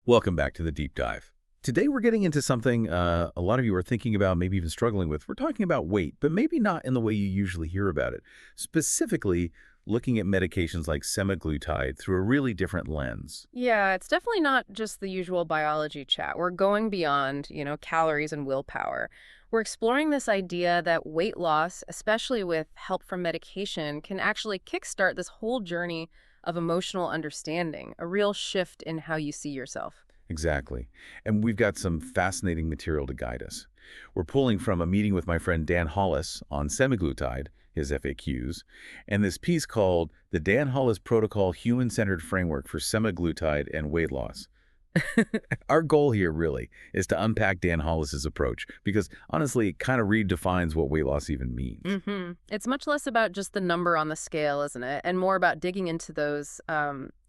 Welcome back to the Deep Dive. Today we're getting into something a lot of you are thinking about, maybe even struggling with. We're talking about weight, but maybe not in the way you usually hear about it. Specifically, looking at medications like semaglutide through a really different lens. Yeah, it's definitely not just the usual biology chat. We're going beyond, calories and willpower. We're exploring this idea that weight loss, especially with help from medication, can actually kickstart this whole journey of emotional understanding, a real shift in how you see yourself. Exactly. And we've got some fascinating material to guide us. We're pulling from a meeting with my friend Dan Hollis on semaglutide, his FAQs, and this piece called The Dan Hollis Protocol Human-Centered Framework for Semaglutide and Weight Loss. Our goal here really is to unpack Dan Hollis's approach because honestly, it kind of redefines what weight loss even means. It's much less about just the number on the scale, isn't it? And more about digging into those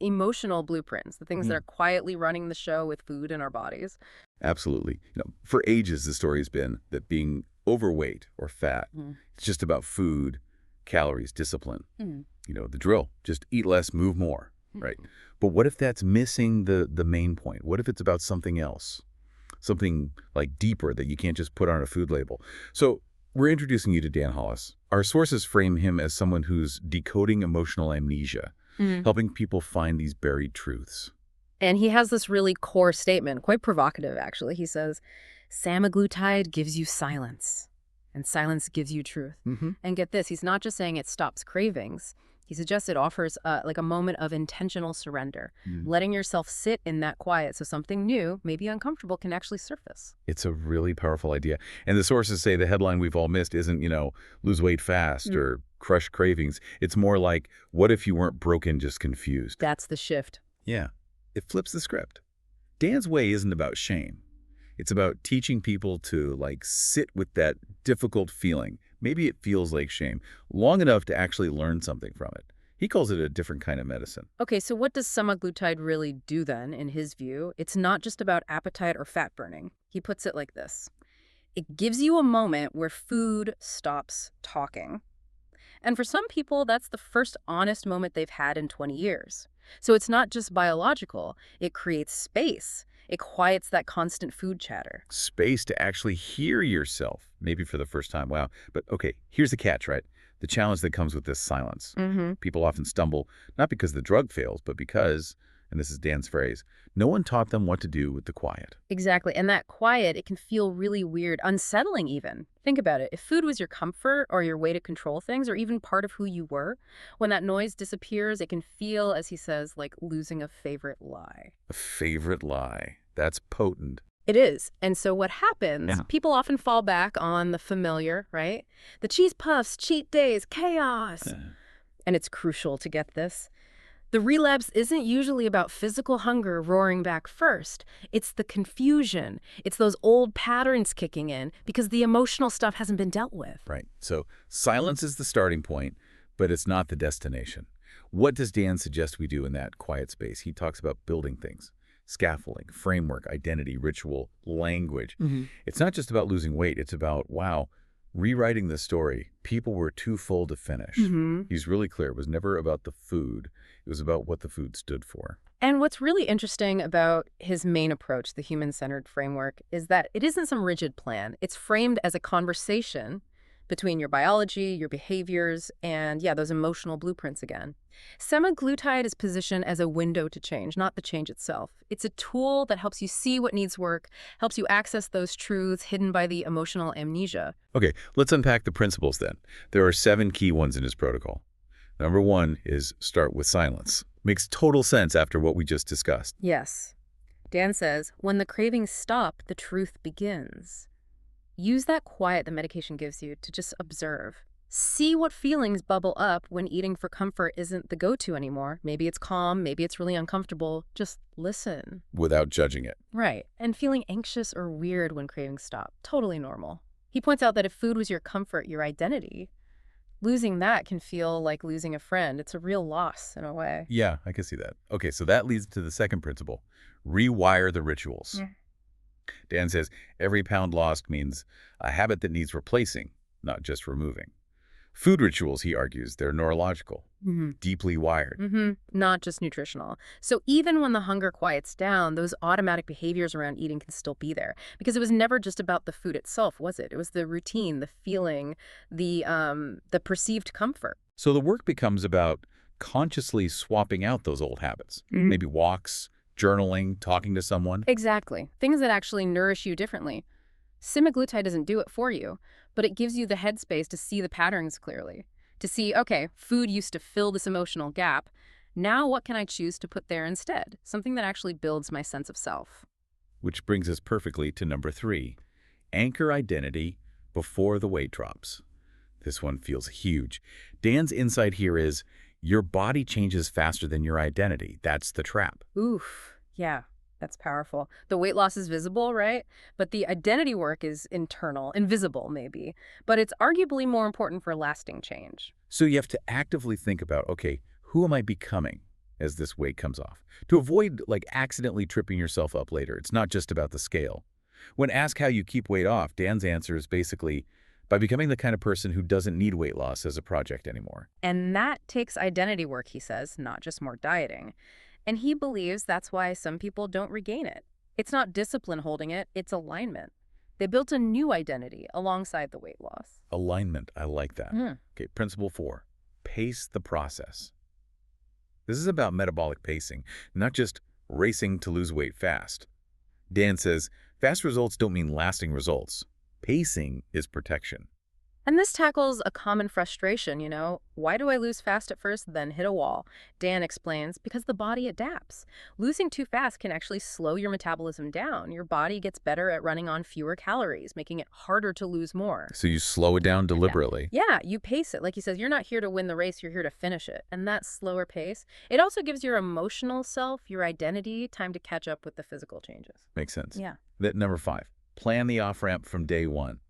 emotional blueprints, the things that are quietly running the show with food in our bodies. Absolutely. For ages, the story has been that being overweight or fat, it's just about food, calories, discipline. The drill, just eat less, move more, right? But what if that's missing the main point? What if it's about something else? Something like deeper that you can't just put on a food label. So we're introducing you to Dan Hollis. Our sources frame him as someone who's decoding emotional amnesia, helping people find these buried truths. And he has this really core statement, quite provocative, actually. He says, Samaglutide gives you silence, and silence gives you truth. And get this, he's not just saying it stops cravings. He suggests it offers like a moment of intentional surrender, letting yourself sit in that quiet so something new, maybe uncomfortable, can actually surface. It's a really powerful idea. And the sources say the headline we've all missed isn't, lose weight fast or crush cravings. It's more like, what if you weren't broken, just confused? That's the shift. Yeah. It flips the script. Dan's way isn't about shame. It's about teaching people to sit with that difficult feeling. Maybe it feels like shame, long enough to actually learn something from it. He calls it a different kind of medicine. Okay, so what does semaglutide really do then, in his view? It's not just about appetite or fat burning. He puts it like this. It gives you a moment where food stops talking. And for some people, that's the first honest moment they've had in 20 years. So it's not just biological. It creates space. It quiets that constant food chatter. Space to actually hear yourself, maybe for the first time. Wow. But okay, here's the catch, right? The challenge that comes with this silence. People often stumble, not because the drug fails, but because, and this is Dan's phrase, no one taught them what to do with the quiet. Exactly. And that quiet, it can feel really weird, unsettling even. Think about it. If food was your comfort or your way to control things or even part of who you were, when that noise disappears, it can feel, as he says, like losing a favorite lie. A favorite lie. That's potent. It is. And so what happens, people often fall back on the familiar, right? The cheese puffs, cheat days, chaos. And it's crucial to get this. The relapse isn't usually about physical hunger roaring back first. It's the confusion. It's those old patterns kicking in because the emotional stuff hasn't been dealt with. Right. So silence is the starting point, but it's not the destination. What does Dan suggest we do in that quiet space? He talks about building things. Scaffolding, framework, identity, ritual, language. It's not just about losing weight. It's about, wow, rewriting the story. People were too full to finish. He's really clear. It was never about the food. It was about what the food stood for. And what's really interesting about his main approach, the human-centered framework, is that it isn't some rigid plan. It's framed as a conversation between your biology, your behaviors, and, those emotional blueprints again. Semaglutide is positioned as a window to change, not the change itself. It's a tool that helps you see what needs work, helps you access those truths hidden by the emotional amnesia. Okay, let's unpack the principles then. There are 7 key ones in his protocol. Number 1 is start with silence. Makes total sense after what we just discussed. Yes. Dan says, when the cravings stop, the truth begins. Use that quiet the medication gives you to just observe. See what feelings bubble up when eating for comfort isn't the go-to anymore. Maybe it's calm, maybe it's really uncomfortable. Just listen. Without judging it. Right. And feeling anxious or weird when cravings stop. Totally normal. He points out that if food was your comfort, your identity, losing that can feel like losing a friend. It's a real loss in a way. Yeah, I can see that. Okay, so that leads to the second principle. Rewire the rituals. Dan says every pound lost means a habit that needs replacing, not just removing. Food rituals, he argues, they're neurological, deeply wired. Not just nutritional. So even when the hunger quiets down, those automatic behaviors around eating can still be there. Because it was never just about the food itself, was it? It was the routine, the feeling, the perceived comfort. So the work becomes about consciously swapping out those old habits. Maybe walks, journaling, talking to someone. Exactly. Things that actually nourish you differently. Semaglutide doesn't do it for you, but it gives you the headspace to see the patterns clearly. To see, okay, food used to fill this emotional gap. Now what can I choose to put there instead? Something that actually builds my sense of self. Which brings us perfectly to number 3. Anchor identity before the weight drops. This one feels huge. Dan's insight here is, your body changes faster than your identity. That's the trap. Oof. Yeah, that's powerful. The weight loss is visible, right? But the identity work is internal, invisible maybe. But it's arguably more important for lasting change. So you have to actively think about, okay, who am I becoming as this weight comes off? To avoid accidentally tripping yourself up later. It's not just about the scale. When asked how you keep weight off, Dan's answer is basically, by becoming the kind of person who doesn't need weight loss as a project anymore. And that takes identity work, he says, not just more dieting. And he believes that's why some people don't regain it. It's not discipline holding it, it's alignment. They built a new identity alongside the weight loss. Alignment, I like that. Okay, principle 4, pace the process. This is about metabolic pacing, not just racing to lose weight fast. Dan says, fast results don't mean lasting results. Pacing is protection. And this tackles a common frustration, Why do I lose fast at first, then hit a wall? Dan explains, because the body adapts. Losing too fast can actually slow your metabolism down. Your body gets better at running on fewer calories, making it harder to lose more. So you slow it down deliberately. Yeah, you pace it. Like he says, you're not here to win the race, you're here to finish it. And that slower pace, it also gives your emotional self, your identity, time to catch up with the physical changes. Makes sense. Yeah. That number 5, plan the off-ramp from day one.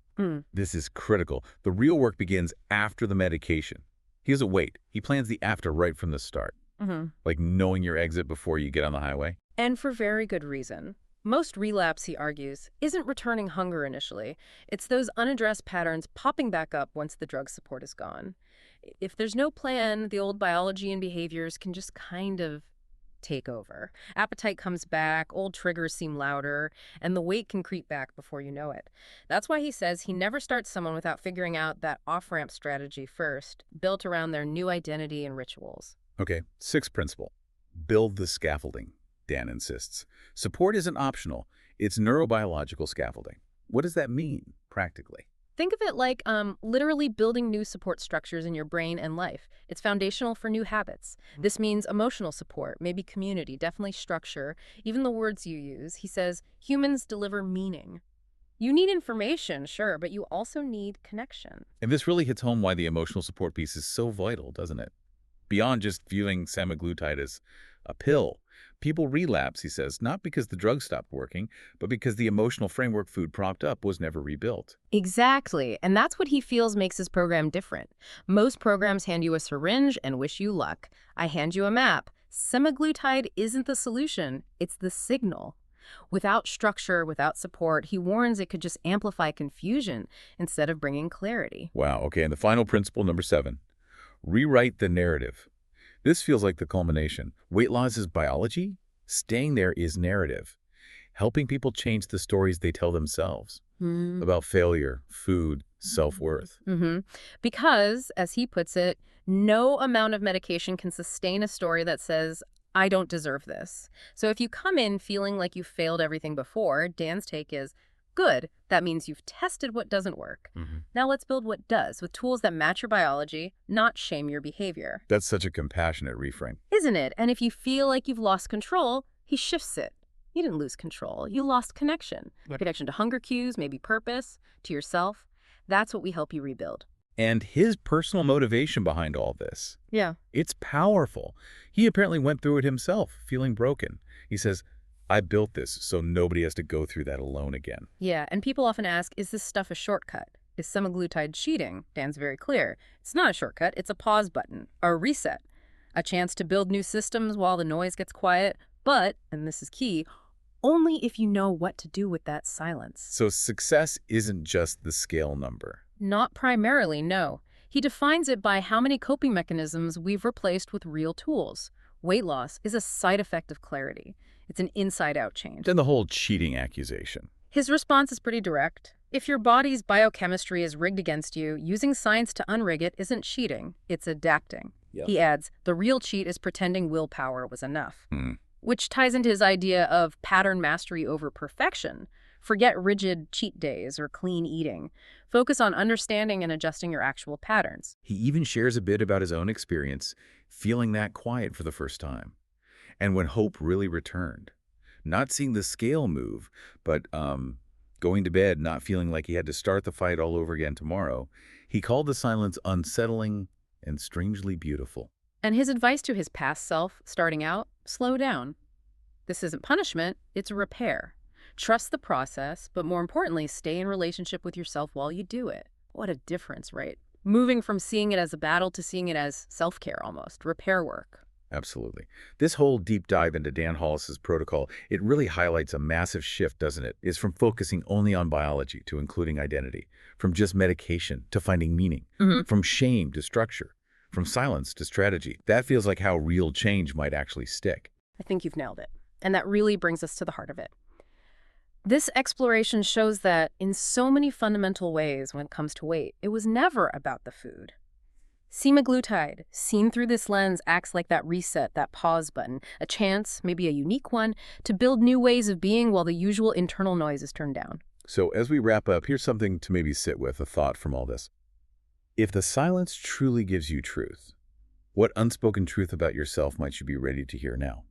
This is critical. The real work begins after the medication. He doesn't wait. He plans the after right from the start. Like knowing your exit before you get on the highway. And for very good reason. Most relapse, he argues, isn't returning hunger initially. It's those unaddressed patterns popping back up once the drug support is gone. If there's no plan, the old biology and behaviors can just kind of take over. Appetite comes back, old triggers seem louder, and the weight can creep back before you know it. That's why he says he never starts someone without figuring out that off-ramp strategy first, built around their new identity and rituals. Okay, 6th principle, build the scaffolding, Dan insists. Support isn't optional. It's neurobiological scaffolding. What does that mean, practically? Think of it like literally building new support structures in your brain and life. It's foundational for new habits. This means emotional support, maybe community, definitely structure, even the words you use. He says, humans deliver meaning. You need information, sure, but you also need connection. And this really hits home why the emotional support piece is so vital, doesn't it? Beyond just viewing semaglutide as a pill, people relapse, he says, not because the drug stopped working, but because the emotional framework food propped up was never rebuilt. Exactly. And that's what he feels makes his program different. Most programs hand you a syringe and wish you luck. I hand you a map. Semaglutide isn't the solution. It's the signal. Without structure, without support, he warns it could just amplify confusion instead of bringing clarity. Wow. Okay. And the final principle, number 7, rewrite the narrative. This feels like the culmination. Weight loss is biology. Staying there is narrative. Helping people change the stories they tell themselves about failure, food, self-worth. Because, as he puts it, no amount of medication can sustain a story that says, I don't deserve this. So if you come in feeling like you failed everything before, Dan's take is, good. That means you've tested what doesn't work. Now let's build what does, with tools that match your biology, not shame your behavior. That's such a compassionate reframe. Isn't it? And if you feel like you've lost control, he shifts it. You didn't lose control. You lost connection. Connection to hunger cues, maybe purpose, to yourself. That's what we help you rebuild. And his personal motivation behind all this. Yeah. It's powerful. He apparently went through it himself, feeling broken. He says, I built this so nobody has to go through that alone again. Yeah, and people often ask, is this stuff a shortcut? Is semaglutide cheating? Dan's very clear. It's not a shortcut. It's a pause button, a reset, a chance to build new systems while the noise gets quiet. But, and this is key, only if you know what to do with that silence. So success isn't just the scale number. Not primarily, no. He defines it by how many coping mechanisms we've replaced with real tools. Weight loss is a side effect of clarity. It's an inside-out change. Then the whole cheating accusation. His response is pretty direct. If your body's biochemistry is rigged against you, using science to unrig it isn't cheating, it's adapting. Yep. He adds, the real cheat is pretending willpower was enough. Hmm. Which ties into his idea of pattern mastery over perfection. Forget rigid cheat days or clean eating. Focus on understanding and adjusting your actual patterns. He even shares a bit about his own experience feeling that quiet for the first time. And when hope really returned. Not seeing the scale move, but going to bed not feeling like he had to start the fight all over again tomorrow, he called the silence unsettling and strangely beautiful. And his advice to his past self, starting out, slow down. This isn't punishment, it's a repair. Trust the process, but more importantly, stay in relationship with yourself while you do it. What a difference, right? Moving from seeing it as a battle to seeing it as self-care almost, repair work. Absolutely. This whole deep dive into Dan Hollis's protocol, it really highlights a massive shift, doesn't it? It's from focusing only on biology to including identity, from just medication to finding meaning, from shame to structure, from silence to strategy. That feels like how real change might actually stick. I think you've nailed it. And that really brings us to the heart of it. This exploration shows that in so many fundamental ways when it comes to weight, it was never about the food. Semaglutide, seen through this lens, acts like that reset, that pause button, a chance, maybe a unique one, to build new ways of being while the usual internal noise is turned down. So as we wrap up, here's something to maybe sit with, a thought from all this. If the silence truly gives you truth, what unspoken truth about yourself might you be ready to hear now?